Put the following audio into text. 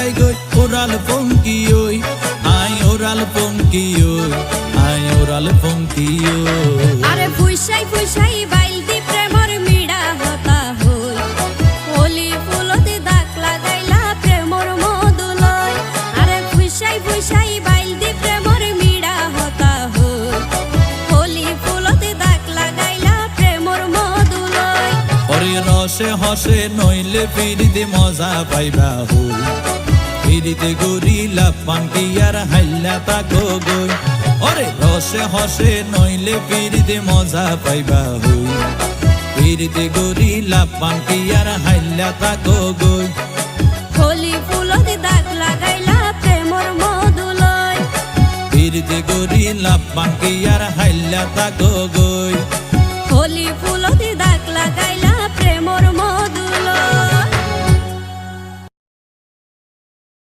যায় গই ওরাল পঙ্কি ওই আই ওরাল পঙ্কি ওই আই ওরাল পঙ্কি ওই আরে ফুইসাই ফুইসাই বাইল দি প্রেমর মিড়া হতা হই হোলি ফুলতে দাগ লাগাইলা প্রেমর মধুলয় আরে ফুইসাই ফুইসাই বাইল দি প্রেমর মিড়া হতা হই হোলি ফুলতে দাগ লাগাইলা প্রেমর মধুলয় ওরে রসে হসে নইলে ফিরিতে মজা পাইবা হই ফিরিতে গরিলা পান্টি আর হাইলা তাকো গই ওরে রসে হসে নইলে ফিরিতে মজা পাইবা হই ফিরিতে গরিলা পান্টি আর হাইলা তাকো গই হোলি ফুলতে দাগ লাগাইলা প্রেমর মধুলয় ফিরিতে গরিলা পান্টি আর হাইলা তাকো গই